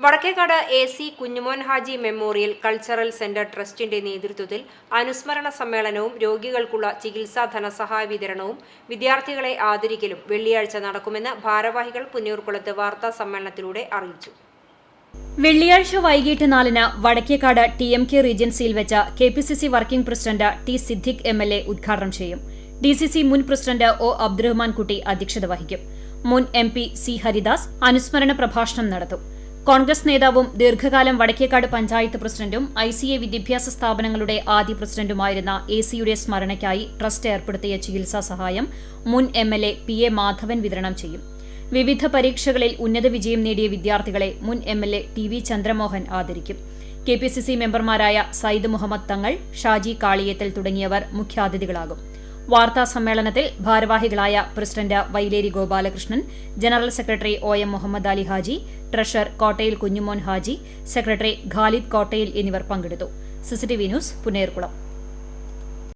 Vadakkekad AC. Kunjumon Haji memorial cultural centre ട്രസ്റ്റിന്റെ നേതൃത്വത്തിൽ അനുസ്മരണ സമ്മേളനവും രോഗികൾക്കുള്ള ചികിത്സാ ധനസഹായ വിതരണവും വിദ്യാർത്ഥികളെ ആദരിക്കലും വെള്ളിയാഴ്ച നടക്കുമെന്ന് ഭാരവാഹികൾ പുന്നയൂർകുളത്ത് വാർത്താ സമ്മേളനത്തിലൂടെ അറിയിച്ചു. വെള്ളിയാഴ്ച വൈകിട്ട് 4-ന് വടക്കേക്കാട് TMK റീജൻസിയിൽ വെച്ച KPCC working president T. Siddique MLA ഉദ്ഘാടനം ചെയ്യും. DCC മുൻ പ്രസിഡന്റ് O. അബ്ദുറഹ്മാൻ കുട്ടി അധ്യക്ഷത വഹിക്കും. മുൻ MP C. ഹരിദാസ് അനുസ്മരണ പ്രഭാഷണം നടത്തും. കോൺഗ്രസ് നേതാവും ദീർഘകാലം വടക്കേക്കാട് പഞ്ചായത്ത് പ്രസിഡന്റും ICA വിദ്യാഭ്യാസ സ്ഥാപനങ്ങളുടെ ആദ്യ പ്രസിഡന്റുമായിരുന്ന AC-യുടെ സ്മരണയ്ക്കായി ട്രസ്റ്റ് ഏർപ്പെടുത്തിയ ചികിത്സാ സഹായം മുൻ MLA P. A. മാധവൻ വിതരണം ചെയ്യും. വിവിധ പരീക്ഷകളിൽ ഉന്നത വിജയം നേടിയ വിദ്യാർത്ഥികളെ മുൻ MLA TV ചന്ദ്രമോഹൻ ആദരിക്കും. KPCC മെമ്പർമാരായ സയ്യിദ് മുഹമ്മദ് തങ്ങൾ, ഷാജി കാളിയേത്തൽ തുടങ്ങിയവർ മുഖ്യാതിഥികളാകും. വാർത്താ സമ്മേളനത്തിൽ ഭാരവാഹികളായ president Vayleri Gopalakrishnan, general secretary OM Muhammad Ali Haji, treasurer Kottayil Kunjumon Haji, secretary Khalid Kottayil എന്നിവർ പങ്കെടുത്തു. CCTV news Punnayurkulam.